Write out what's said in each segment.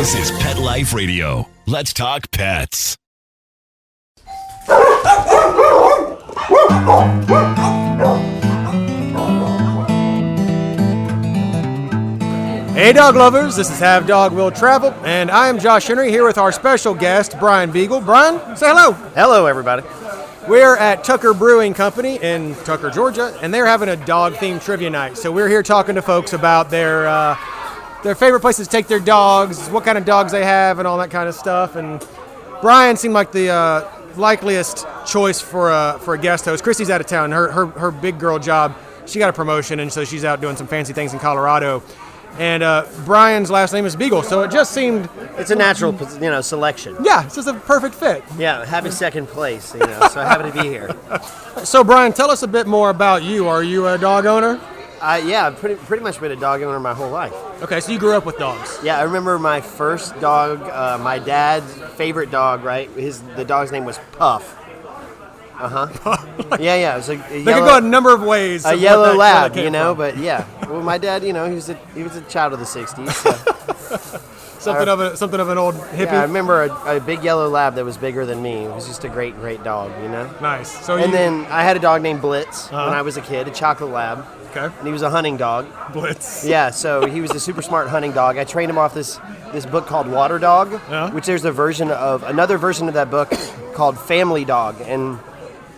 This is Pet Life Radio. Let's talk pets. Hey dog lovers, this is Have Dog Will Travel, and I am Josh Henry here with our special guest, Brian Beegle. Brian, say hello. Hello, everybody. We're at Tucker Brewing Company in Tucker, Georgia, and they're having a dog-themed trivia night. So we're here talking to folks about their favorite places to take their dogs, what kind of dogs they have, and all that kind of stuff. And Brian seemed like the likeliest choice for a guest host. Christy's out of town. Her big girl job, she got a promotion, and so she's out doing some fancy things in Colorado. And Brian's last name is Beagle, so it just seemed... It's a natural, selection. Yeah, it's just a perfect fit. Yeah, having second place, so I happen to be here. So, Brian, tell us a bit more about you. Are you a dog owner? Yeah, I've pretty much been a dog owner my whole life. Okay, so you grew up with dogs. Yeah, I remember my first dog, my dad's favorite dog, right? The dog's name was Puff. Yeah, it was like They could go a number of ways. A yellow lab, but yeah. Well, my dad, he was a child of the 60s. So. something of an old hippie. Yeah, I remember a big yellow lab that was bigger than me. It was just a great dog, Nice. Then I had a dog named Blitz when I was a kid, a chocolate lab. Okay. And he was a hunting dog. Blitz. Yeah, so he was a super smart hunting dog. I trained him off this book called Water Dog, which there's another version of that book called Family Dog, and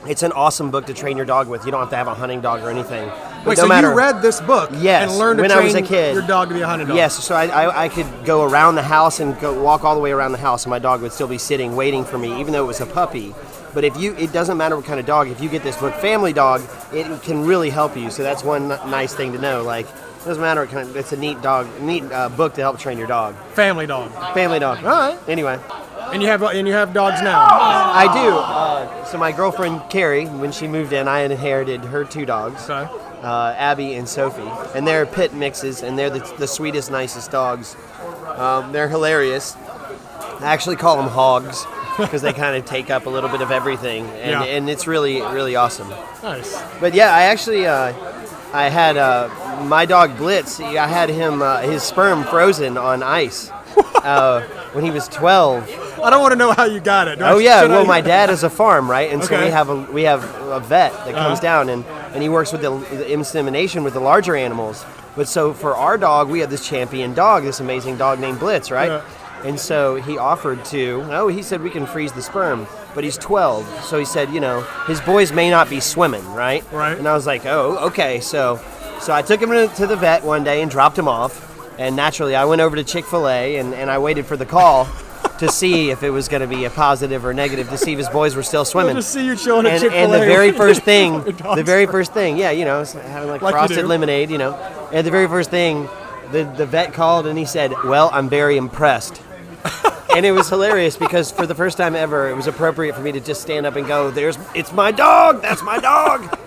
it's an awesome book to train your dog with. You don't have to have a hunting dog or anything. Wait, so you read this book and learned to when train I was a kid. Your dog to be a hunting dog? Yes, so I could go around the house and walk all the way around the house, and my dog would still be sitting waiting for me, even though it was a puppy. But it doesn't matter what kind of dog. If you get this book, Family Dog, it can really help you. So that's one nice thing to know. Like, it doesn't matter what kind. It's a neat book to help train your dog. Family Dog. Family Dog. All right. Anyway. And you have dogs now? I do. So my girlfriend Carrie, when she moved in, I inherited her two dogs, Abby and Sophie, and they're pit mixes, and they're the sweetest, nicest dogs. They're hilarious. I actually call them hogs because they kind of take up a little bit of everything, and it's really, really awesome. Nice. But yeah, I actually I had my dog Blitz. I had him his sperm frozen on ice when he was 12. I don't want to know how you got it. Well, my dad is a farm, right? And so Okay. we have a vet that comes down and he works with the insemination with the larger animals. But so for our dog, we have this champion dog, this amazing dog named Blitz, right? Yeah. And so he offered he said we can freeze the sperm, but he's 12. So he said, his boys may not be swimming, right? Right. And I was like, oh, okay. So I took him to the vet one day and dropped him off. And naturally, I went over to Chick-fil-A and I waited for the call to see if it was going to be a positive or negative, to see if his boys were still swimming. I'll just see you chilling at Chick-fil-A. And the very first thing, having like frosted lemonade, And the very first thing, the vet called and he said, "Well, I'm very impressed." And it was hilarious because for the first time ever, it was appropriate for me to just stand up and go, "It's my dog! That's my dog!"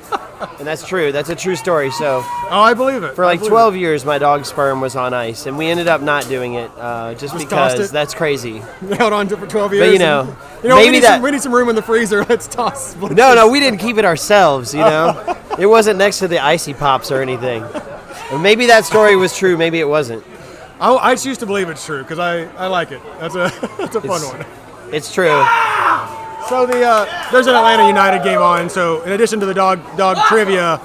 And that's true. That's a true story. So, I believe it. For like 12 years, my dog's sperm was on ice, and we ended up not doing it just because that's crazy. We held on to it for 12 years. But maybe we need some room in the freezer. Let's toss. No, we didn't keep it ourselves. It wasn't next to the icy pops or anything. And maybe that story was true. Maybe it wasn't. I choose to believe it's true because I like it. That's a fun one. It's true. So there's an Atlanta United game on. So in addition to the dog trivia,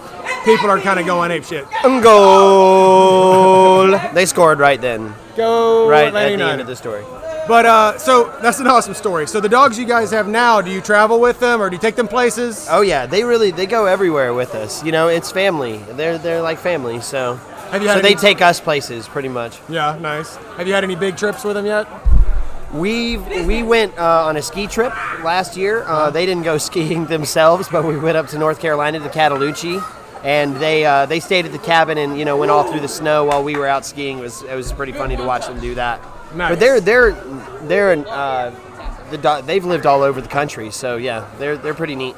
people are kind of going ape shit. Goal! They scored right then. Go right Atlanta at United. the end of the story. But so that's an awesome story. So the dogs you guys have now, do you travel with them or do you take them places? Oh yeah, they go everywhere with us. It's family. They're like family. So they take us places pretty much. Yeah, nice. Have you had any big trips with them yet? We went on a ski trip last year. They didn't go skiing themselves, but we went up to North Carolina to Cataloochee, and they stayed at the cabin and went all through the snow while we were out skiing. It was pretty funny to watch them do that. Nice. But they've lived all over the country, so yeah, they're pretty neat.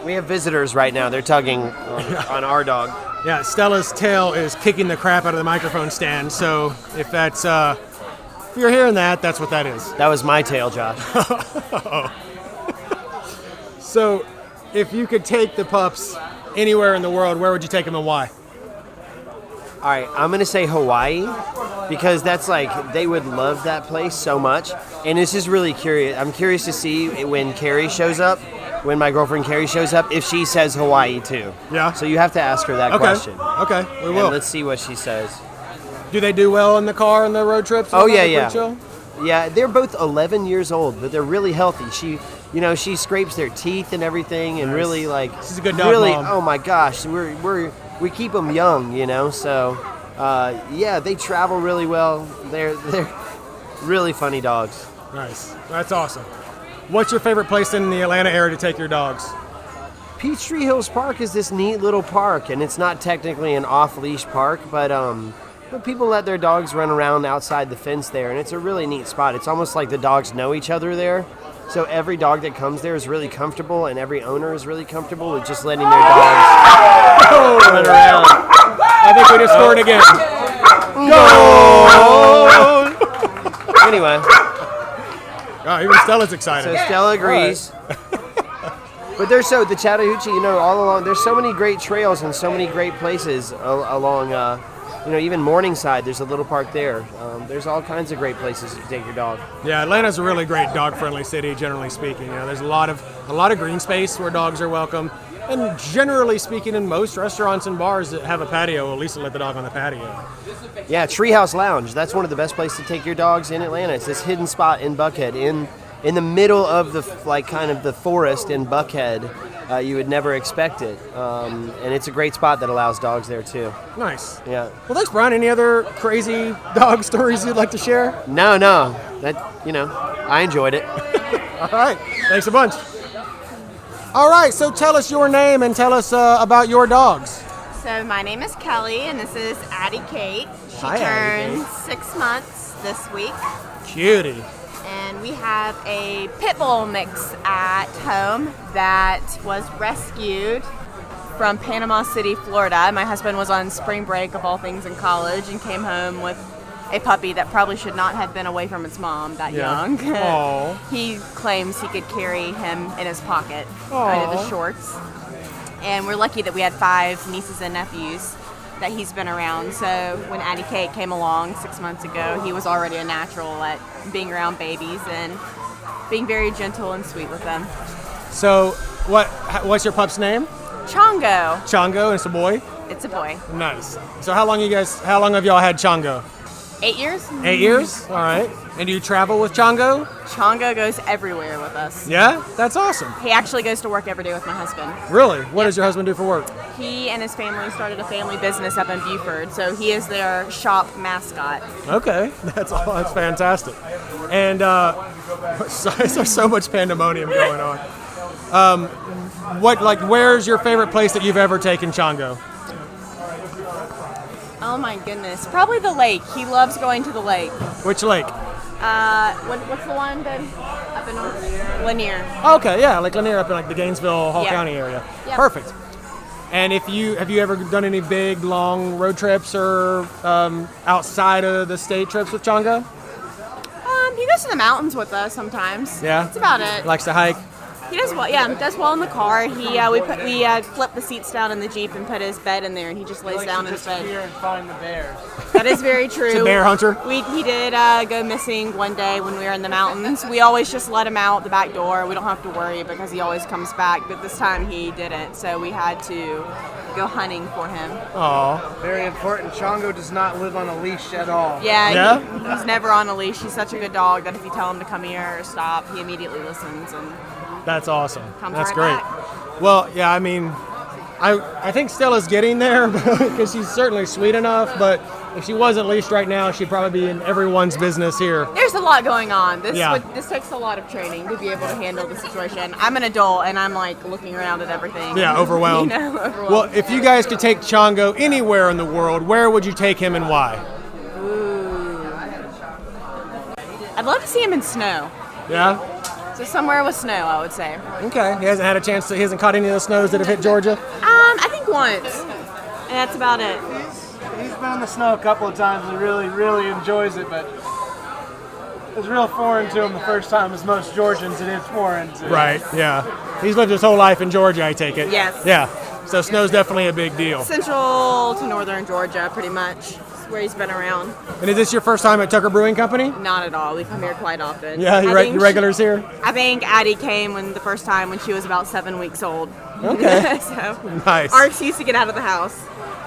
We have visitors right now. They're tugging on our dog. Yeah, Stella's tail is kicking the crap out of the microphone stand. So if that's if you're hearing that, that's what that is. That was my tail, Josh. So if you could take the pups anywhere in the world, where would you take them and why? All right, I'm going to say Hawaii. because that's like they would love that place so much. And it's just really curious. I'm curious to see when Carrie shows up, when my girlfriend Carrie shows up, if she says Hawaii too. Yeah. So you have to ask her that question. Okay, we will. And let's see what she says. Do they do well in the car and the road trips? Oh yeah, Pretty yeah. chill? Yeah, they're both 11 years old, but they're really healthy. She scrapes their teeth and everything, and really like. She's a good dog really, mom. oh my gosh, we keep them young, So, yeah, they travel really well. They're really funny dogs. Nice. That's awesome. What's your favorite place in the Atlanta area to take your dogs? Peachtree Hills Park is this neat little park, and it's not technically an off-leash park, but people let their dogs run around outside the fence there, and it's a really neat spot. It's almost like the dogs know each other there. So every dog that comes there is really comfortable, and every owner is really comfortable with just letting their dogs run around. I think we just scored again. Go! Anyway. Oh, even Stella's excited. So Stella agrees. But there's the Chattahoochee, all along, there's so many great trails and so many great places along, even Morningside, there's a little park there. There's all kinds of great places to take your dog. Yeah, Atlanta's a really great dog-friendly city, generally speaking. There's a lot of green space where dogs are welcome. And generally speaking, in most restaurants and bars that have a patio, at least let the dog on the patio. Yeah, Treehouse Lounge, that's one of the best places to take your dogs in Atlanta. It's this hidden spot in Buckhead, in the middle of the forest in Buckhead. You would never expect it. And it's a great spot that allows dogs there too. Nice. Yeah. Well, thanks, Brian. Any other crazy dog stories you'd like to share? No. I enjoyed it. All right. Thanks a bunch. All right. So tell us your name and tell us about your dogs. So my name is Kelly, and this is Addie Kate. She Hi, Addie turned 6 months this week. Cutie. And we have a pit bull mix at home that was rescued from Panama City, Florida. My husband was on spring break, of all things, in college, and came home with a puppy that probably should not have been away from its mom that young. Aww. He claims he could carry him in his pocket under the shorts. And we're lucky that we had 5 nieces and nephews that he's been around. So when Addie Kate came along 6 months ago, he was already a natural at being around babies and being very gentle and sweet with them. So what's your pup's name? Chongo. Chongo, and it's a boy? It's a boy. Nice. So how long have y'all had Chongo? 8 years. 8 years? All right. And do you travel with Chongo? Chongo goes everywhere with us. Yeah? That's awesome. He actually goes to work every day with my husband. Really? What does your husband do for work? He and his family started a family business up in Buford, so he is their shop mascot. Okay. That's fantastic. And there's so much pandemonium going on. Where's your favorite place that you've ever taken Chongo? Oh my goodness. Probably the lake. He loves going to the lake. Which lake? What's the one up in Lanier? Okay, yeah, like Lanier up in the Gainesville, Hall County area. Yeah. Perfect. And have you ever done any big, long road trips or outside of the state trips with Chongo? He goes to the mountains with us sometimes. Yeah? That's about it. Likes to hike? He does well. Yeah, does well in the car. We flip the seats down in the Jeep and put his bed in there, and he just lays down in his bed. Here and find the bears. That is very true. He's a bear hunter. He did go missing one day when we were in the mountains. We always just let him out the back door. We don't have to worry because he always comes back. But this time he didn't, so we had to go hunting for him. Aw. Very important. Chongo does not live on a leash at all. Yeah? He's never on a leash. He's such a good dog that if you tell him to come here or stop, he immediately listens and That's awesome. comes That's right great. back. Well, yeah, I mean, I think Stella's getting there because she's certainly sweet enough, but if she wasn't leashed right now, she'd probably be in everyone's business here. There's a lot going on. This takes a lot of training to be able to handle the situation. I'm an adult and I'm looking around at everything. Yeah, overwhelmed. Overwhelmed. Well, if you guys could take Chongo anywhere in the world, where would you take him and why? Ooh. I'd love to see him in snow. Yeah? So somewhere with snow, I would say. Okay. He hasn't had a chance he hasn't caught any of the snows that have hit Georgia? I think once. And that's about it. He's been in the snow a couple of times and really, really enjoys it, but it's real foreign to him the first time, as most Georgians it is foreign to. Right, yeah. He's lived his whole life in Georgia, I take it. Yes. Yeah. So snow's definitely a big deal. Central to northern Georgia, pretty much. where he's been around. And is this your first time at Tucker Brewing Company? Not at all. We come here quite often. Yeah, you regulars here? I think Addie came the first time when she was about 7 weeks old. Okay. So Nice. our excuse to get out of the house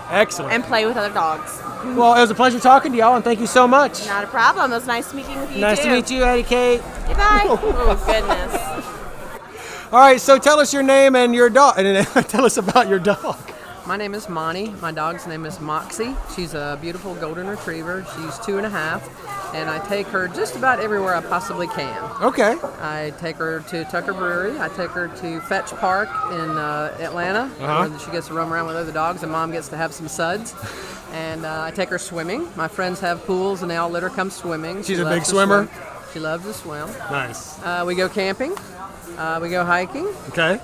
Excellent. and play with other dogs. Well, it was a pleasure talking to y'all, and thank you so much. Not a problem. It was nice meeting with you Nice too. to meet you, Addie Kate. Goodbye. Oh, goodness. All right, so tell us your name and your dog, and tell us about your dog. My name is Monty. My dog's name is Moxie. She's a beautiful golden retriever. She's 2.5, and I take her just about everywhere I possibly can. Okay. I take her to Tucker Brewery. I take her to Fetch Park in Atlanta, where she gets to roam around with other dogs, and Mom gets to have some suds. And I take her swimming. My friends have pools, and they all let her come swimming. She's She a loves big to swimmer? swim. She loves to swim. Nice. We go camping. We go hiking. Okay.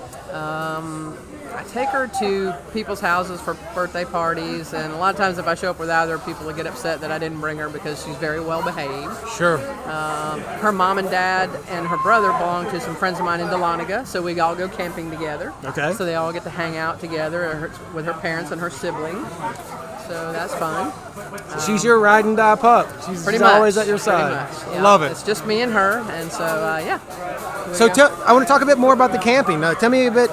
I take her to people's houses for birthday parties, and a lot of times if I show up without her, people will get upset that I didn't bring her because she's very well behaved. Sure. Her mom and dad and her brother belong to some friends of mine in Dahlonega, so we all go camping together. Okay. So they all get to hang out together with her parents and her siblings. So that's fun. She's your ride and die pup. She's Pretty much. always at your Pretty side. much, yeah. Love it. It's just me and her, and so yeah. So I want to talk a bit more about the camping. Tell me a bit.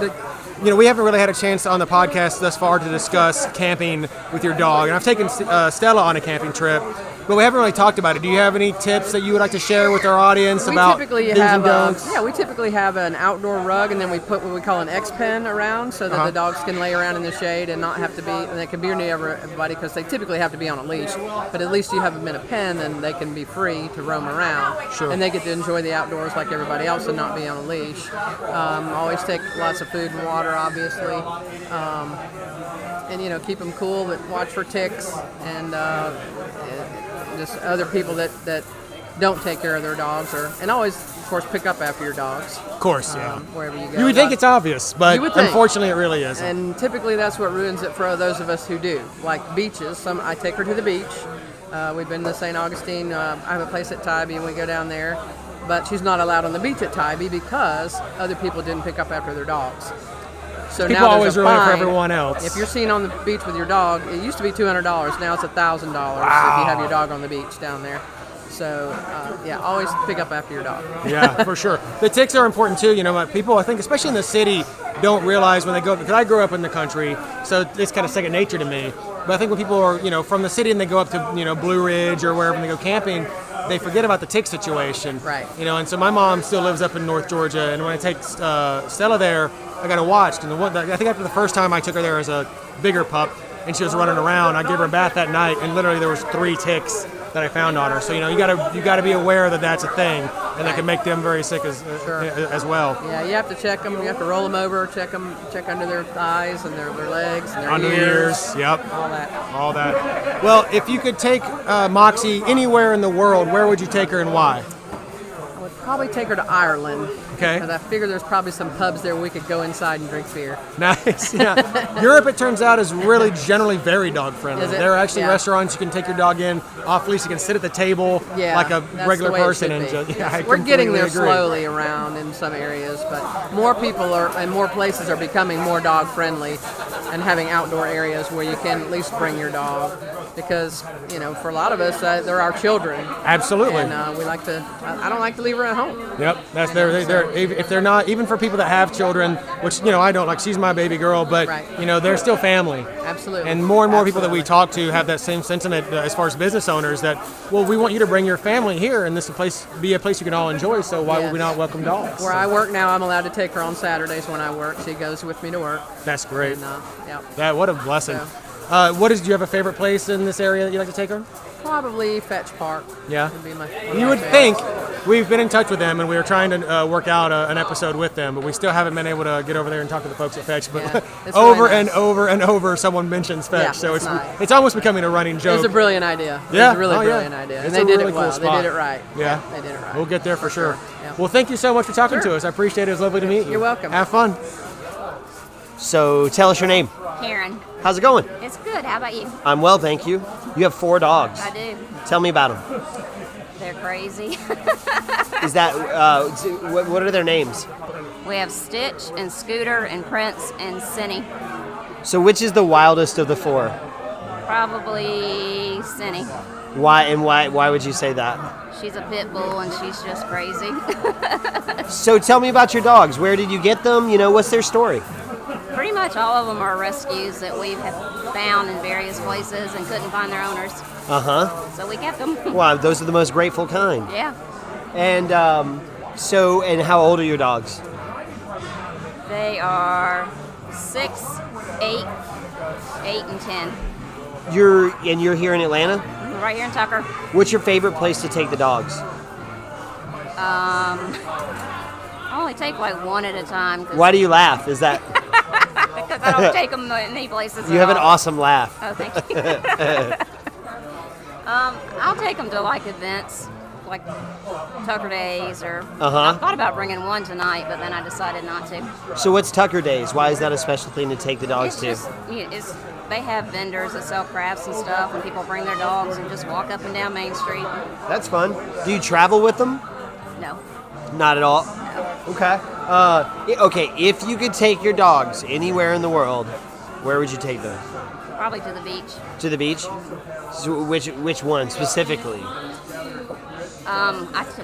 We haven't really had a chance on the podcast thus far to discuss camping with your dog, and I've taken Stella on a camping trip, but we haven't really talked about it. Do you have any tips that you would like to share with our audience about do's and don'ts? We typically have an outdoor rug, and then we put what we call an X-pen around so that the dogs can lay around in the shade and not have to be, and they can be near everybody because they typically have to be on a leash. But at least you have them in a pen, and they can be free to roam around. Sure. And they get to enjoy the outdoors like everybody else and not be on a leash. Always take lots of food and water, obviously. And keep them cool, but watch for ticks and just other people that don't take care of their dogs, and always, of course, pick up after your dogs. Of course, yeah. Wherever you go. You would think it's obvious, but You would think. unfortunately it really isn't. And typically that's what ruins it for those of us who do. Like beaches, I take her to the beach. We've been to St. Augustine. I have a place at Tybee, and we go down there. But she's not allowed on the beach at Tybee because other people didn't pick up after their dogs. So People now there's always a ruin it for fine. everyone else. If you're seen on the beach with your dog, it used to be $200. Now it's $1,000 if you have your dog on the beach down there. So, always pick up after your dog. Yeah, for sure. The ticks are important too. People, I think, especially in the city, don't realize when they go, because I grew up in the country, so it's kind of second nature to me. But I think when people are, from the city and they go up to, Blue Ridge or wherever and they go camping, they forget about the tick situation. Right. And so my mom still lives up in North Georgia, and when I take Stella there, I got her watched. And I think after the first time I took her there as a bigger pup, and she was running around, I gave her a bath that night, and literally there was 3 ticks that I found on her. So you gotta be aware that that's a thing, and that can make them very sick as well. Yeah, you have to check them. You have to roll them over, check under their thighs and their legs and their Under the ears, yep. all that. Well, if you could take Moxie anywhere in the world, where would you take her and why? I would probably take her to Ireland. Okay. Because I figure there's probably some pubs there where we could go inside and drink beer. Nice. Yeah. Europe, it turns out, is really generally very dog friendly. Is it? There are actually Yeah. restaurants you can take your dog in off leash. You can sit at the table like a that's regular the way it person should and be. just. Yeah, Yes. I We're getting there completely agree. slowly around in some areas, but more people and more places are becoming more dog friendly and having outdoor areas where you can at least bring your dog. Because, for a lot of us, they're our children. Absolutely. And we like to, I don't like to leave her at home. Yep, that's if they're not, even for people that have children, which I don't like. She's my baby girl, but Right. They're still family. Absolutely. And more people that we talk to have that same sentiment as far as business owners that, well, we want you to bring your family here, and this is be a place you can all enjoy. So why would we not welcome dogs? Where I work now, I'm allowed to take her on Saturdays when I work. She goes with me to work. That's great. And, What a blessing. So. Do you have a favorite place in this area that you like to take her? Probably Fetch Park. Yeah. Would be my You would favorite. think. We've been in touch with them, and we were trying to work out an episode with them, but we still haven't been able to get over there and talk to the folks at Fetch. But Yeah, it's over really and nice. over and over, someone mentions Fetch, Yeah, so it's nice. it's almost becoming a running It joke. was a brilliant idea. Yeah. It was a really Oh, yeah. brilliant idea. It's And they a did really it cool well. spot. They did it right. Yeah. They did it right. We'll get there for sure. Yeah. Well, thank you so much for talking Sure. to us. I appreciate it. It was lovely to meet you. You're welcome. Have fun. So tell us your name. Karen. How's it going? It's good. How about you? I'm well, thank you. You have 4 dogs. I do. Tell me about them. They're crazy. Is that what are their names? We have Stitch and Scooter and Prince and Cinny. So which is the wildest of the 4? Probably Cindy. Why would you say that? She's a pit bull and she's just crazy. So tell me about your dogs. Where did you get them? What's their story? Pretty much all of them are rescues that we have found in various places and couldn't find their owners. So we kept them. Wow, those are the most grateful kind. Yeah. And and how old are your dogs? They are 6, 8, 8, and 10. You're here in Atlanta? Right here in Tucker. What's your favorite place to take the dogs? I only take like one at a time. Why do you laugh? Is that... Because I don't take them any places You have an awesome laugh. Oh, thank you. I'll take them to like events, like Tucker Days, or I thought about bringing one tonight, but then I decided not to. So what's Tucker Days? Why is that a special thing to take the dogs to? They have vendors that sell crafts and stuff, and people bring their dogs and just walk up and down Main Street. That's fun. Do you travel with them? No. Not at all? No. Okay. Okay, if you could take your dogs anywhere in the world, where would you take them? Probably to the beach. To the beach? So which one specifically?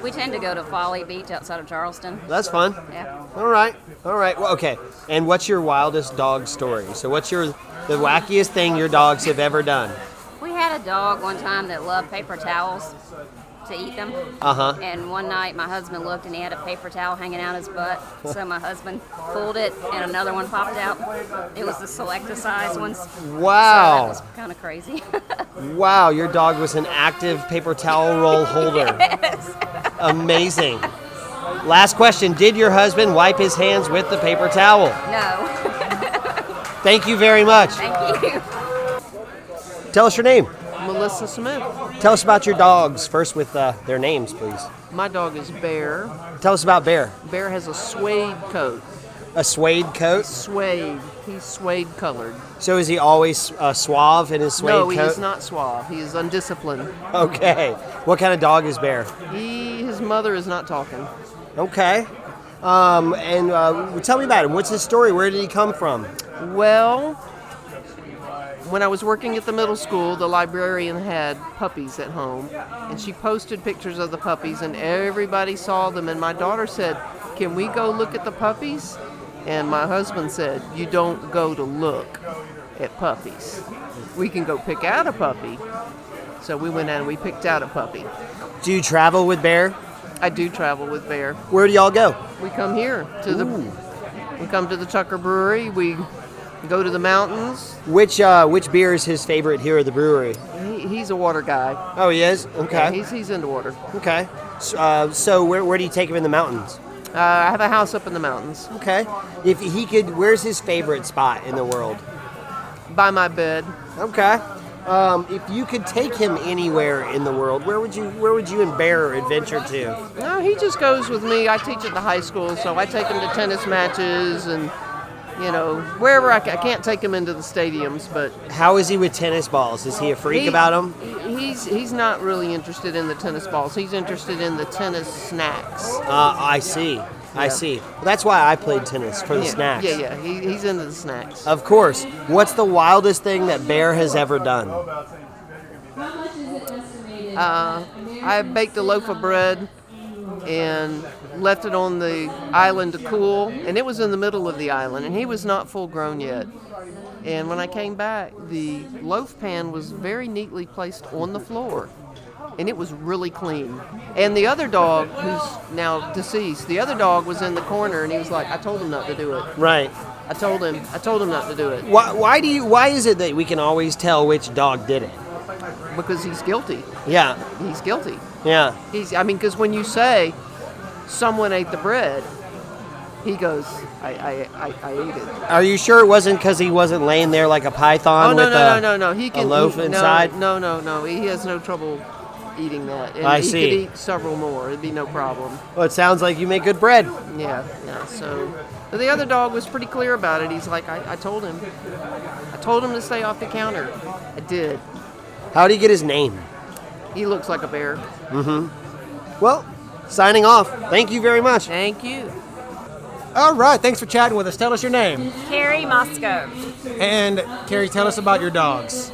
We tend to go to Folly Beach outside of Charleston. That's fun. Yeah. All right. Well, okay. And what's your wildest dog story? So what's the wackiest thing your dogs have ever done? We had a dog one time that loved paper towels to eat them. And one night my husband looked and he had a paper towel hanging out his butt. So my husband pulled it and another one popped out. It was the Selecta size ones. Wow. So that was kind of crazy. Wow, your dog was an active paper towel roll holder. Yes. Amazing. Last question. Did your husband wipe his hands with the paper towel? No. Thank you very much. Thank you. Tell us your name. Melissa Smith. Tell us about your dogs, first with their names, please. My dog is Bear. Tell us about Bear. Bear has a suede coat. A suede coat? Suede. He's suede colored. So is he always suave in his suede coat? No, he is not suave. He is undisciplined. Okay. What kind of dog is Bear? His mother is not talking. Okay. And tell me about him. What's his story? Where did he come from? Well, when I was working at the middle school, the librarian had puppies at home, and she posted pictures of the puppies, and everybody saw them, and my daughter said, "Can we go look at the puppies?" And my husband said, "You don't go to look at puppies. We can go pick out a puppy." So we went out and we picked out a puppy. Do you travel with Bear? I do travel with Bear. Where do y'all go? We come here to we come to the Tucker Brewery. We go to the mountains. Which beer is his favorite here at the brewery? He's a water guy. Oh, he is? Okay. Yeah, he's into water. Okay. So where do you take him in the mountains? I have a house up in the mountains. Okay. If he could, where's his favorite spot in the world? By my bed. Okay. If you could take him anywhere in the world, where would you and Bear adventure to? No, he just goes with me. I teach at the high school, so I take him to tennis matches and, wherever I can't take him into the stadiums, but... How is he with tennis balls? Is he a freak about them? He's not really interested in the tennis balls. He's interested in the tennis snacks. I see. I see. Well, that's why I played tennis, for the snacks. Yeah. He's into the snacks. Of course. What's the wildest thing that Bear has ever done? I baked a loaf of bread and left it on the island to cool, and it was in the middle of the island, and he was not full grown yet. And when I came back, the loaf pan was very neatly placed on the floor, and it was really clean. And the other dog, who's now deceased, the other dog was in the corner, and he was like, "I told him not to do it." Right. I told him not to do it. Why is it that we can always tell which dog did it? Because he's guilty. Yeah. He's guilty. Yeah. Because when you say someone ate the bread, he goes, I ate it. Are you sure it wasn't because he wasn't laying there like a python with no. He can, a loaf inside? No. He has no trouble eating that. And I he see. could eat several more. It'd be no problem. Well, it sounds like you make good bread. Yeah. So, but the other dog was pretty clear about it. He's like, I told him to stay off the counter. I did. How did he get his name? He looks like a bear. Mm-hmm. Well, signing off. Thank you very much. Thank you. All right, thanks for chatting with us. Tell us your name. Carrie Moscow. And Carrie, tell us about your dogs.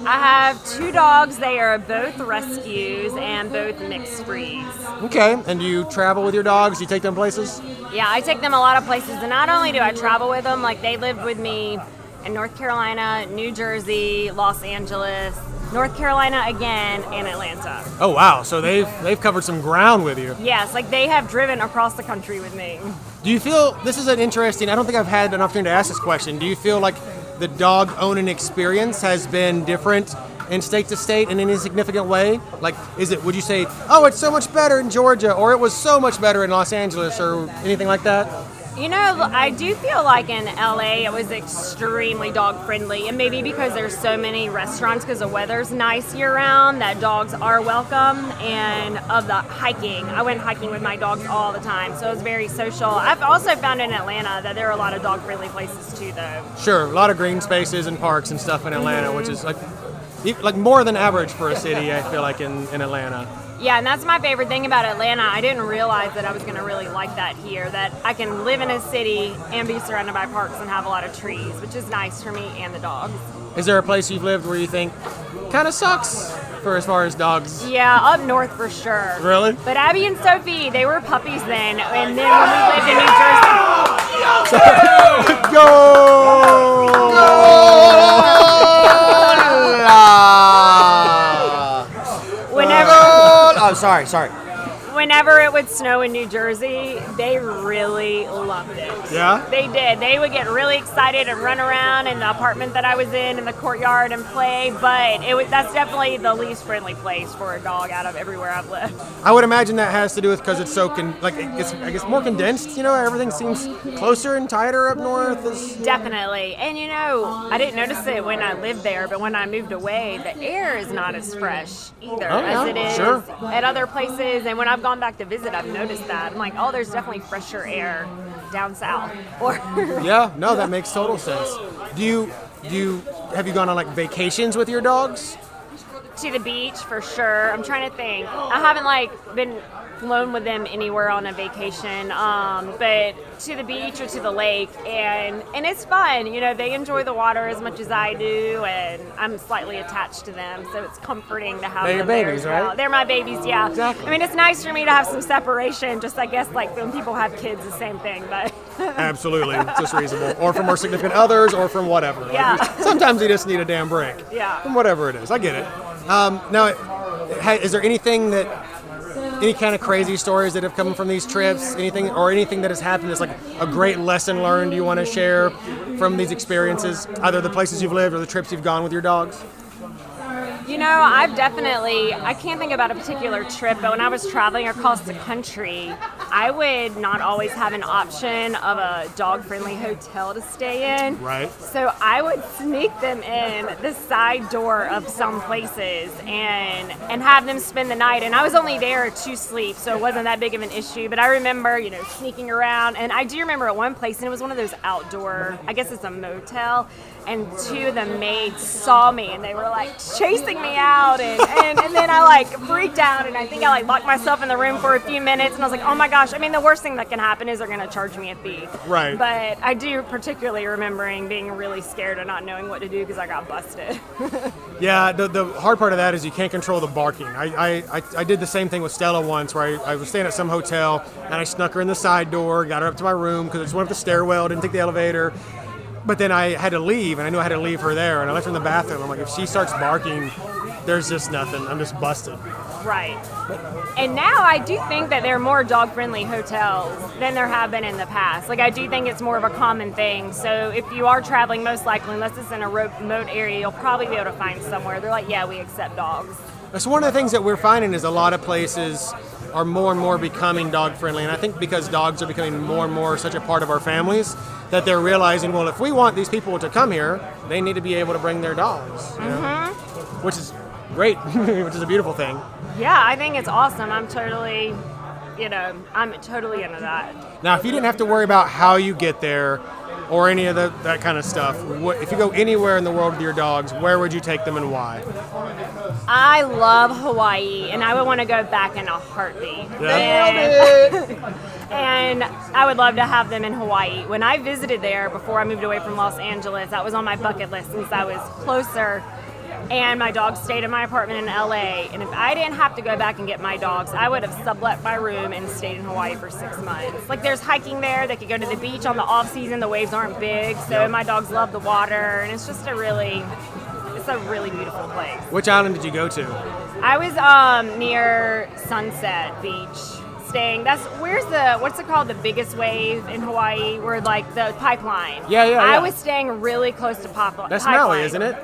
I have 2 dogs. They are both rescues and both mixed breeds. Okay, and do you travel with your dogs? Do you take them places? Yeah, I take them a lot of places, and not only do I travel with them, like they lived with me in North Carolina, New Jersey, Los Angeles, North Carolina again, and Atlanta. Oh wow, so they've covered some ground with you. Yes, like they have driven across the country with me. Do you feel, this is an interesting, I don't think I've had an opportunity to ask this question, do you feel like the dog owning experience has been different in state to state in any significant way? Like, would you say, oh, it's so much better in Georgia, or it was so much better in Los Angeles, or anything like that? You know, I do feel like in LA it was extremely dog friendly, and maybe because there's so many restaurants, because the weather's nice year round, that dogs are welcome. And of the hiking, I went hiking with my dogs all the time, so it was very social. I've also found in Atlanta that there are a lot of dog friendly places too, though. Sure, a lot of green spaces and parks and stuff in Atlanta, which is like more than average for a city, I feel like, in Atlanta. Yeah, and that's my favorite thing about Atlanta. I didn't realize that I was going to really like that here, that I can live in a city and be surrounded by parks and have a lot of trees, which is nice for me and the dogs. Is there a place you've lived where you think kind of sucks for as far as dogs? Yeah, up north for sure. Really? But Abby and Sophie, they were puppies then, and then when we lived in New Jersey. Sorry. Whenever it would snow in New Jersey, they really loved it. Yeah? They did. They would get really excited and run around in the apartment that I was in the courtyard and play, but that's definitely the least friendly place for a dog out of everywhere I've lived. I would imagine that has to do with because it's so, I guess more condensed, everything seems closer and tighter up north. Definitely. And I didn't notice it when I lived there, but when I moved away, the air is not as fresh either as it is at other places. And when I've gone back to visit, I've noticed that. I'm like, oh, there's definitely fresher air down south. Yeah, no, that makes total sense. Have you gone on vacations with your dogs? To the beach for sure. I'm trying to think. I haven't been flown with them anywhere on a vacation, but to the beach or to the lake, and it's fun. They enjoy the water as much as I do, and I'm slightly attached to them, so it's comforting to have them there as well. Right? They're my babies, yeah. Exactly. I mean, it's nice for me to have some separation, just I guess when people have kids, the same thing, but. Absolutely, just reasonable. Or from our significant others, or from whatever. Yeah. Sometimes you just need a damn break. Yeah. From whatever it is, I get it. Now, is there any kind of crazy stories that have come from these trips? Anything that has happened that's a great lesson learned you want to share from these experiences, either the places you've lived or the trips you've gone with your dogs? I can't think about a particular trip, but when I was traveling across the country, I would not always have an option of a dog-friendly hotel to stay in. Right. So I would sneak them in the side door of some places and have them spend the night. And I was only there to sleep, so it wasn't that big of an issue. But I remember, sneaking around. And I do remember at one place, and it was one of those outdoor, I guess it's a motel, and 2 of the maids saw me, and they were chasing me out, and then I freaked out, and I think I locked myself in the room for a few minutes, and I was like, oh my gosh, I mean, the worst thing that can happen is they're going to charge me a fee. Right. But I do particularly remembering being really scared and not knowing what to do because I got busted. Yeah, the hard part of that is you can't control the barking. I did the same thing with Stella once, where I was staying at some hotel, and I snuck her in the side door, got her up to my room because I just went up the stairwell, didn't take the elevator. But then I had to leave, and I knew I had to leave her there, and I left her in the bathroom. I'm like, if she starts barking, there's just nothing. I'm just busted. Right. And now I do think that there are more dog-friendly hotels than there have been in the past. I do think it's more of a common thing. So if you are traveling, most likely, unless it's in a remote area, you'll probably be able to find somewhere. They're like, yeah, we accept dogs. So one of the things that we're finding is a lot of places are more and more becoming dog-friendly. And I think because dogs are becoming more and more such a part of our families, that they're realizing, well, if we want these people to come here, they need to be able to bring their dogs. Which is great, which is a beautiful thing. Yeah, I think it's awesome. I'm totally into that. Now, if you didn't have to worry about how you get there or any of that kind of stuff, if you go anywhere in the world with your dogs, where would you take them and why? I love Hawaii, and I would want to go back in a heartbeat. Yeah. And I would love to have them in Hawaii. When I visited there before I moved away from Los Angeles, that was on my bucket list since I was closer. And my dogs stayed in my apartment in LA. And if I didn't have to go back and get my dogs, I would have sublet my room and stayed in Hawaii for 6 months. Like there's hiking there. They could go to the beach on the off season. The waves aren't big. So my dogs love the water. And it's just a really beautiful place. Which island did you go to? I was near Sunset Beach. What's it called? The biggest wave in Hawaii, where like the pipeline. Yeah. I was staying really close to pipeline. That's Maui, isn't it?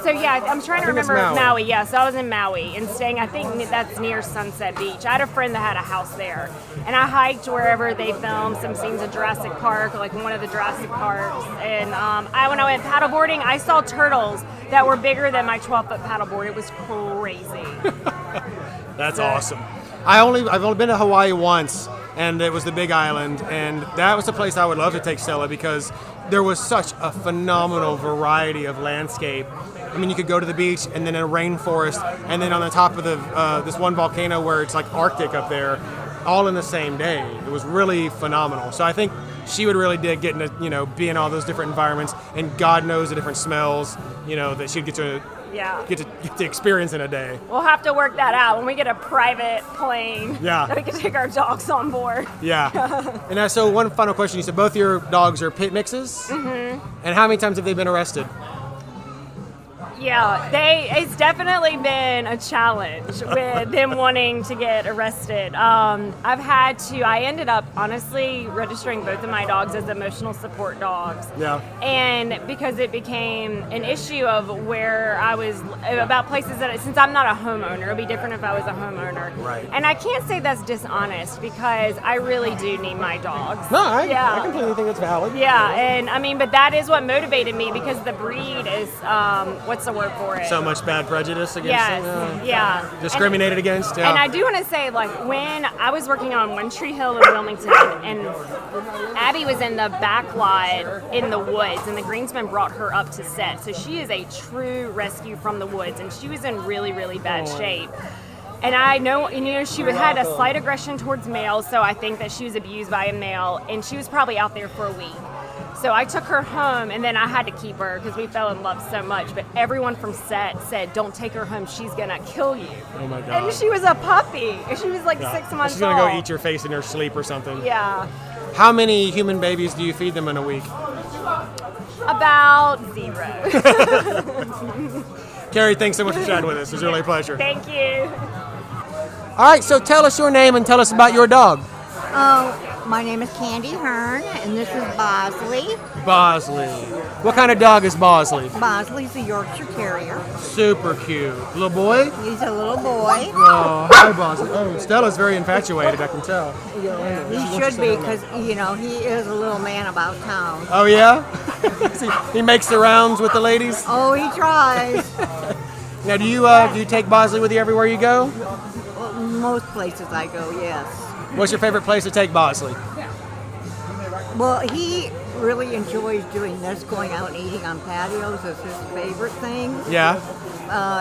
So yeah, I'm trying to remember Maui. Maui. Yeah, so I was in Maui and staying. I think that's near Sunset Beach. I had a friend that had a house there, and I hiked wherever they filmed some scenes of Jurassic Park, like one of the Jurassic Parks. And when I went paddleboarding, I saw turtles that were bigger than my 12-foot paddleboard. It was crazy. That's awesome. I've only been to Hawaii once, and it was the Big Island, and that was the place I would love to take Stella because there was such a phenomenal variety of landscape. I mean, you could go to the beach and then a rainforest, and then on the top of this one volcano where it's like Arctic up there, all in the same day. It was really phenomenal. So I think she would really dig getting to be in all those different environments, and God knows the different smells that she'd get to experience in a day. We'll have to work that out when we get a private plane. Yeah. That we can take our dogs on board. Yeah. And so one final question. You said both your dogs are pit mixes? Mm-hmm. And how many times have they been arrested? Yeah, it's definitely been a challenge with them wanting to get arrested. I ended up honestly registering both of my dogs as emotional support dogs. Yeah. And because it became an issue of where I was, about places that, since I'm not a homeowner, it would be different if I was a homeowner. Right. And I can't say that's dishonest because I really do need my dogs. No, I completely think it's valid. Yeah, and I mean, but that is what motivated me because the breed is, what's the word for it? So much bad prejudice against them? Yeah. Discriminated against? Yeah. And I do want to say, like, when I was working on One Tree Hill in Wilmington, and Abby was in the back lot in the woods, and the greensman brought her up to set. So she is a true rescue from the woods, and she was in really, really bad shape. And I know, she had a slight aggression towards males, so I think that she was abused by a male, and she was probably out there for a week. So I took her home, and then I had to keep her because we fell in love so much. But everyone from set said, "Don't take her home; she's gonna kill you." Oh my God! And she was a puppy. She was like 6 months She's gonna old. go eat your face in her sleep or something. Yeah. How many human babies do you feed them in a week? About 0. Carrie, thanks so much for chatting with us. It was really a pleasure. Thank you. All right, so tell us your name and tell us about your dog. My name is Candy Hearn, and this is Bosley. Bosley. What kind of dog is Bosley? Bosley's a Yorkshire Terrier. Super cute. Little boy? He's a little boy. Oh, hi, Bosley. Oh, Stella's very infatuated, I can tell. He should be, because, he is a little man about town. Oh, yeah? He makes the rounds with the ladies? Oh, he tries. Now, do you take Bosley with you everywhere you go? Most places I go, yes. What's your favorite place to take Bosley? Well, he really enjoys doing this, going out and eating on patios is his favorite thing. Yeah.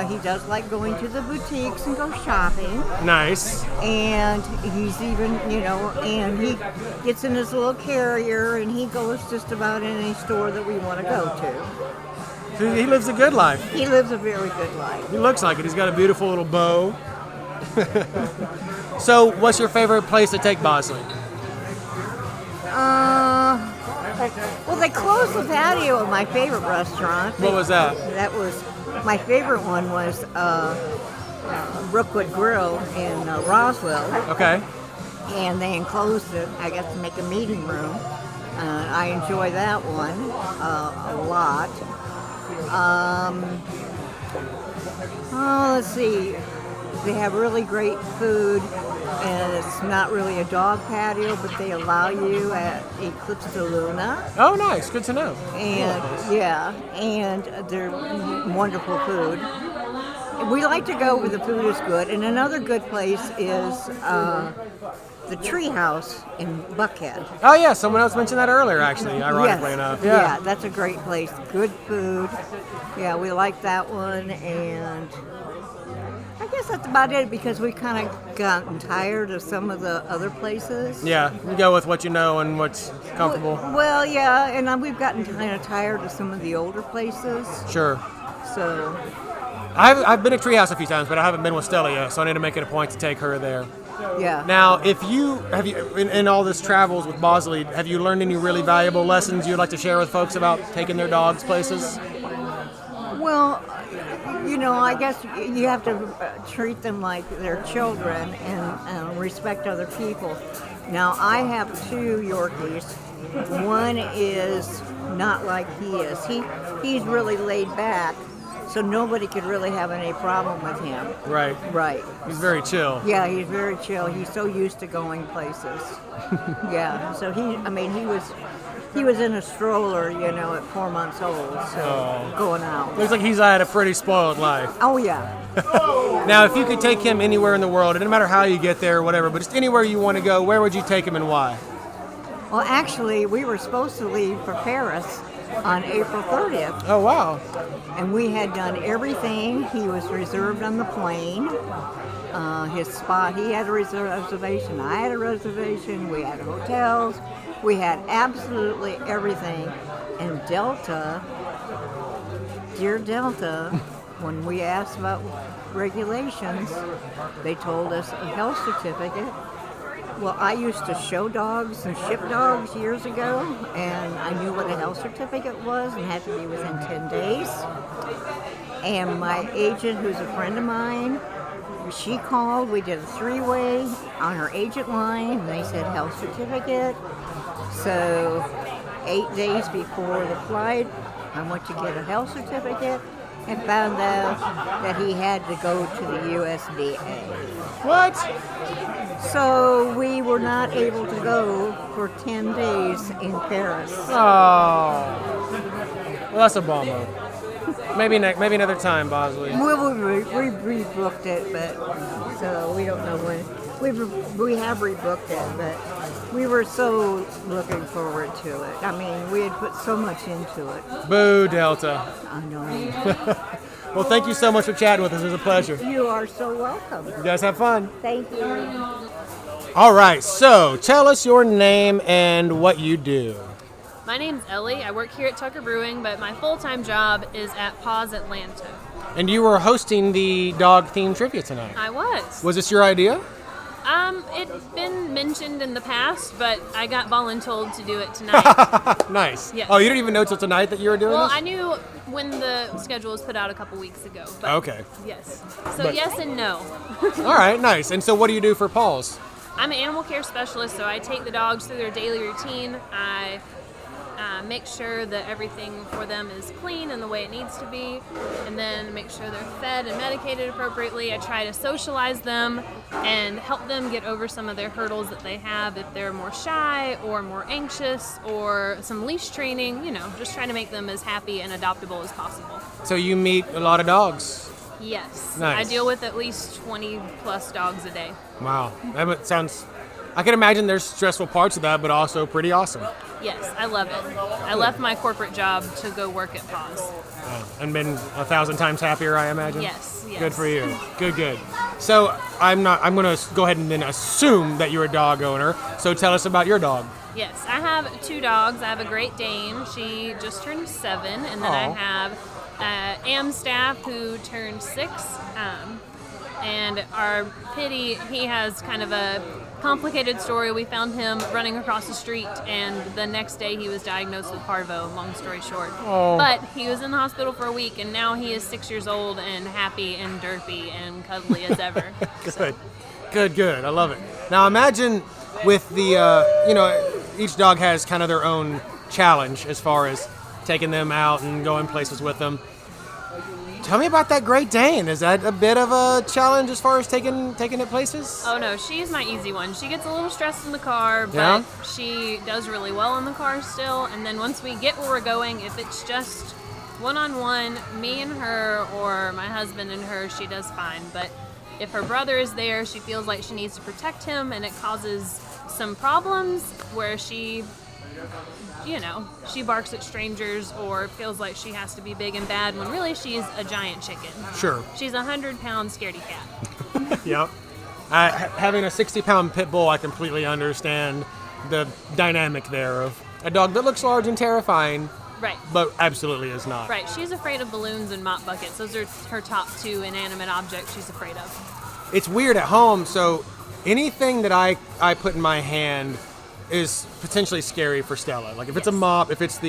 He does like going to the boutiques and go shopping. Nice. And he's even, and he gets in his little carrier and he goes just about in any store that we want to go to. So he lives a good life. He lives a very good life. He looks like it. He's got a beautiful little bow. So, what's your favorite place to take Bosley? Well, they closed the patio of my favorite restaurant. What was that? My favorite one was Brookwood Grill in Roswell. Okay. And they enclosed it, I guess, to make a meeting room. I enjoy that one a lot. Let's see. They have really great food, and it's not really a dog patio, but they allow you at Eclipse de Luna. Oh, nice. Good to know. And and they're wonderful food. We like to go where the food is good, and another good place is the Tree House in Buckhead. Oh, yeah. Someone else mentioned that earlier, actually, ironically enough. Yeah, that's a great place. Good food. Yeah, we like that one, and I guess that's about it because we kind of gotten tired of some of the other places. Yeah, you go with what you know and what's comfortable. Well, yeah, and we've gotten kind of tired of some of the older places. Sure. So, I've been to Treehouse a few times, but I haven't been with Stella yet, so I need to make it a point to take her there. Yeah. Now, in all this travels with Bosley, have you learned any really valuable lessons you'd like to share with folks about taking their dogs places? Well, I guess you have to treat them like they're children and respect other people. Now, I have 2 Yorkies. One is not like he is. He's really laid back, so nobody could really have any problem with him. Right. Right. He's very chill. Yeah, he's very chill. He's so used to going places. Yeah. So he was in a stroller, at 4 months old, so going out. Looks like he's had a pretty spoiled life. Oh, yeah. Now, if you could take him anywhere in the world, it doesn't matter how you get there or whatever, but just anywhere you want to go, where would you take him and why? Well, actually, we were supposed to leave for Paris on April 30th. Oh, wow. And we had done everything. He was reserved on the plane. His spot, he had a reservation. I had a reservation. We had hotels. We had absolutely everything. And dear Delta, when we asked about regulations, they told us a health certificate. Well, I used to show dogs and ship dogs years ago, and I knew what a health certificate was and had to be within 10 days. And my agent, who's a friend of mine, she called. We did a 3-way on her agent line, and they said health certificate. So 8 days before the flight, I went to get a health certificate and found out that he had to go to the USDA. What? So we were not able to go for 10 days in Paris. Oh. Well, that's a bummer. Maybe another time, Bosley. We rebooked it, but so we don't know when. We have rebooked it, but we were so looking forward to it. I mean, we had put so much into it. Boo, Delta. I know. Well, thank you so much for chatting with us. It was a pleasure. You are so welcome. You guys have fun. Thank you. All right, so tell us your name and what you do. My name's Ellie. I work here at Tucker Brewing, but my full-time job is at Paws Atlanta. And you were hosting the dog-themed trivia tonight. I was. Was this your idea? It's been mentioned in the past, but I got voluntold to do it tonight. Nice. Yes. Oh, you didn't even know till tonight that you were doing Well, this? I knew when the schedule was put out a couple weeks ago. But Okay. Yes. So yes and no. All right, nice. And so what do you do for Paws? I'm an animal care specialist, so I take the dogs through their daily routine. I make sure that everything for them is clean and the way it needs to be, and then make sure they're fed and medicated appropriately. I try to socialize them and help them get over some of their hurdles that they have if they're more shy or more anxious, or some leash training, just trying to make them as happy and adoptable as possible. So you meet a lot of dogs? Yes. Nice. I deal with at least 20 plus dogs a day. Wow. That sounds... I can imagine there's stressful parts of that, but also pretty awesome. Yes, I love it. I left my corporate job to go work at Paws. And been 1,000 times happier, I imagine? Yes. Good for you. Good. So I'm going to go ahead and then assume that you're a dog owner. So tell us about your dog. Yes, I have 2 dogs. I have a Great Dane. She just turned 7. And then I have Amstaff, who turned 6. And our Pitty, he has kind of a complicated story. We found him running across the street, and the next day he was diagnosed with parvo, long story short. Oh. But he was in the hospital for a week, and now he is 6 years old and happy and derpy and cuddly as ever. Good. I love it. Now imagine with the, each dog has kind of their own challenge as far as taking them out and going places with them. Tell me about that Great Dane. Is that a bit of a challenge as far as taking it places? Oh no, she's my easy one. She gets a little stressed in the car, but she does really well in the car still. And then once we get where we're going, if it's just one-on-one, me and her, or my husband and her, she does fine. But if her brother is there, she feels like she needs to protect him, and it causes some problems where she barks at strangers or feels like she has to be big and bad when really she's a giant chicken. Sure. She's a 100-pound scaredy cat. Yep. Having a 60-pound pit bull, I completely understand the dynamic there of a dog that looks large and terrifying, Right. but absolutely is not. Right. She's afraid of balloons and mop buckets. Those are her top 2 inanimate objects she's afraid of. It's weird at home, so anything that I put in my hand is potentially scary for Stella. Like if it's a mop, if it's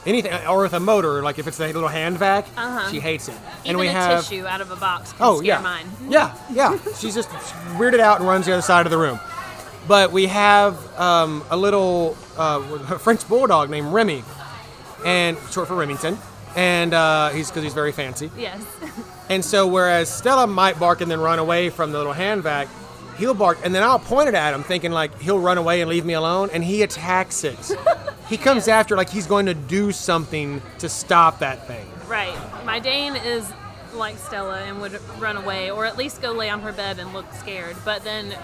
anything, or with a motor, like if it's the little hand vac, she hates it. Even we a have tissue out of a box can scare mine. Yeah. She's just weirded out and runs the other side of the room. But we have a little French bulldog named Remy, and short for Remington, and because he's very fancy. Yes. And so whereas Stella might bark and then run away from the little hand vac, he'll bark and then I'll point it at him thinking like he'll run away and leave me alone, and he attacks it. He comes after like he's going to do something to stop that thing. Right. My Dane is like Stella and would run away or at least go lay on her bed and look scared. But then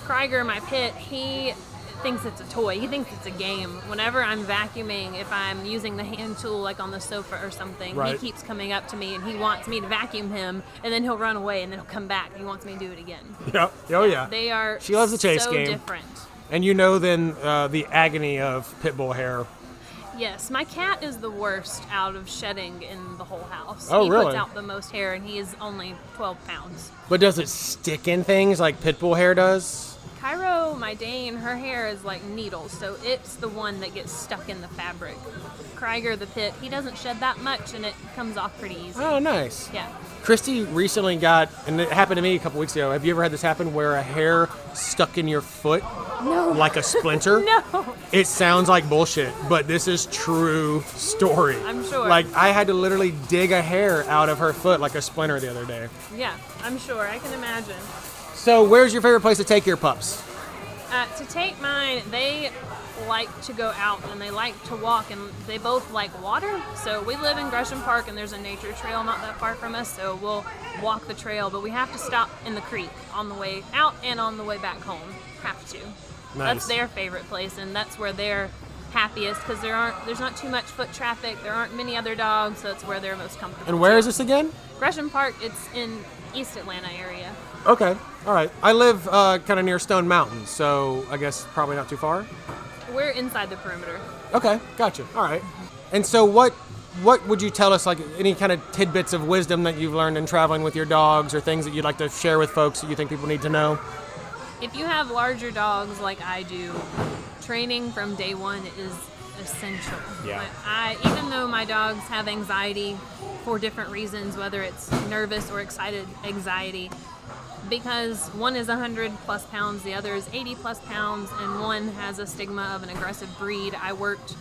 Krieger, my pit, he thinks it's a toy. He thinks it's a game. Whenever I'm vacuuming, if I'm using the hand tool like on the sofa or something, Right. he keeps coming up to me and he wants me to vacuum him, and then he'll run away and then he'll come back. He wants me to do it again. Yeah. Oh yeah. They are She loves the chase so game. different. And you know then the agony of pit bull hair. Yes, my cat is the worst out of shedding in the whole house. Oh, he really? puts out the most hair, and he is only 12 pounds. But does it stick in things like pit bull hair does? Cairo, my Dane, her hair is like needles, so it's the one that gets stuck in the fabric. Krieger, the pit, he doesn't shed that much, and it comes off pretty easy. Oh, nice. Yeah. Christy recently got, and it happened to me a couple weeks ago. Have you ever had this happen where a hair stuck in your foot? No. Like a splinter? No. It sounds like bullshit, but this is true story. I'm sure. Like I had to literally dig a hair out of her foot like a splinter the other day. Yeah, I'm sure. I can imagine. So where's your favorite place to take your pups? To take mine, they like to go out and they like to walk, and they both like water. So we live in Gresham Park and there's a nature trail not that far from us, so we'll walk the trail, but we have to stop in the creek on the way out and on the way back home. Have to. Nice. That's their favorite place, and that's where they're happiest because there's not too much foot traffic, there aren't many other dogs, so it's where they're most comfortable. And where too. is this again? Gresham Park. It's in East Atlanta area. Okay, all right. I live kind of near Stone Mountain, so I guess probably not too far. We're inside the perimeter. Okay, gotcha. All right. And so what would you tell us, like any kind of tidbits of wisdom that you've learned in traveling with your dogs or things that you'd like to share with folks that you think people need to know? If you have larger dogs like I do, training from day one is essential. Yeah. Even though my dogs have anxiety for different reasons, whether it's nervous or excited anxiety, because one is 100 plus pounds, the other is 80 plus pounds, and one has a stigma of an aggressive breed, I worked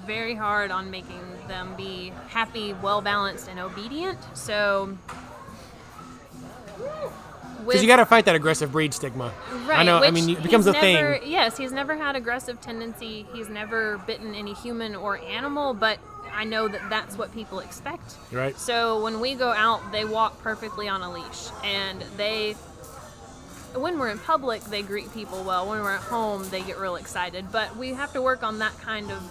very hard on making them be happy, well-balanced, and obedient. So Because you got to fight that aggressive breed stigma. Right. I know. I which mean, it becomes a he's thing. never, yes, he's never had aggressive tendency. He's never bitten any human or animal, but I know that that's what people expect. Right. So when we go out, they walk perfectly on a leash, and when we're in public, they greet people well. When we're at home, they get real excited. But we have to work on that kind of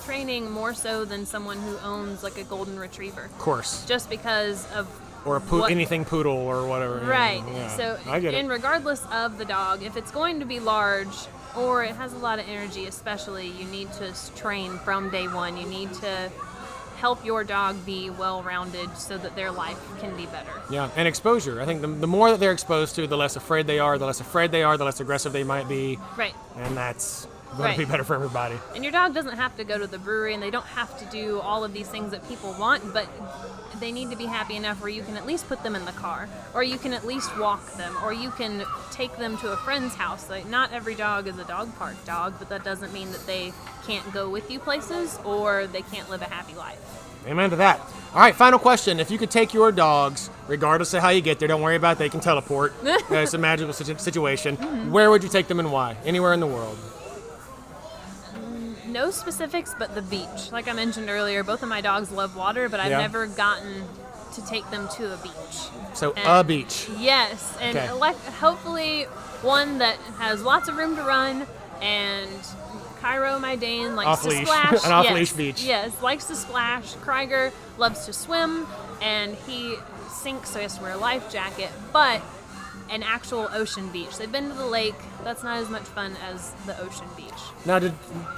training more so than someone who owns like a golden retriever. Of course. Just because of Or anything poodle or whatever. Right. Yeah. So, I get it. and regardless of the dog, if it's going to be large or it has a lot of energy, especially, you need to train from day one. You need to help your dog be well-rounded so that their life can be better. Yeah, and exposure. I think the more that they're exposed to, the less afraid they are, the less aggressive they might be. Right. And that's going Right. to be better for everybody. And your dog doesn't have to go to the brewery, and they don't have to do all of these things that people want, but they need to be happy enough where you can at least put them in the car, or you can at least walk them, or you can take them to a friend's house. Like, not every dog is a dog park dog, but that doesn't mean that they can't go with you places or they can't live a happy life. Amen to that. All right, final question. If you could take your dogs, regardless of how you get there, don't worry about it, they can teleport. It's a magical situation. Mm-hmm. Where would you take them and why? Anywhere in the world. No specifics, but the beach. Like I mentioned earlier, both of my dogs love water, but I've Yeah. never gotten to take them to a beach. So And- a beach. Yes, and Okay. hopefully one that has lots of room to run, and Cairo, my Dane, likes Off to leash. splash. An off-leash beach. Yes, likes to splash. Krieger loves to swim, and he sinks, so he has to wear a life jacket. But an actual ocean beach. They've been to the lake. That's not as much fun as the ocean beach. Now,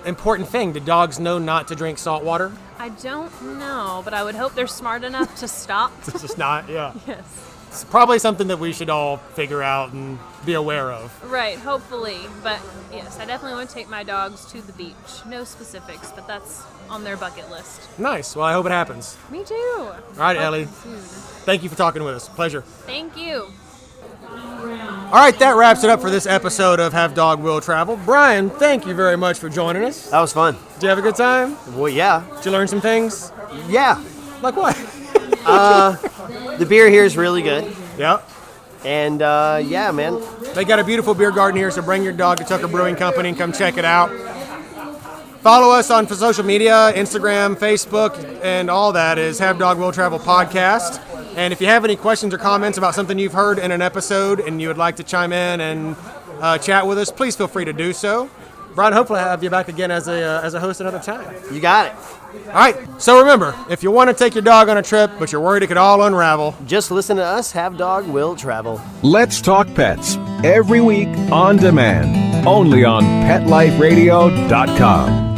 important thing, do dogs know not to drink salt water? I don't know, but I would hope they're smart enough to stop. It's just not, yeah. Yes. It's probably something that we should all figure out and be aware of. Right, hopefully. But yes, I definitely want to take my dogs to the beach. No specifics, but that's on their bucket list. Nice. Well, I hope it happens. Me too. All right, Ellie. Thank you for talking with us. Pleasure. Thank you. All right, that wraps it up for this episode of Have Dog Will Travel. Brian, thank you very much for joining us. That was fun. Did you have a good time? Well, yeah. Did you learn some things? Yeah. Like what? The beer here is really good. Yeah. And yeah, man. They got a beautiful beer garden here, so bring your dog to Tucker Brewing Company and come check it out. Follow us on social media, Instagram, Facebook, and all that is Have Dog Will Travel Podcast. And if you have any questions or comments about something you've heard in an episode and you would like to chime in and chat with us, please feel free to do so. Brian, hopefully I'll have you back again as a host another time. You got it. All right, so remember, if you want to take your dog on a trip, but you're worried it could all unravel, just listen to us, Have Dog Will Travel. Let's Talk Pets, every week on demand, only on PetLifeRadio.com.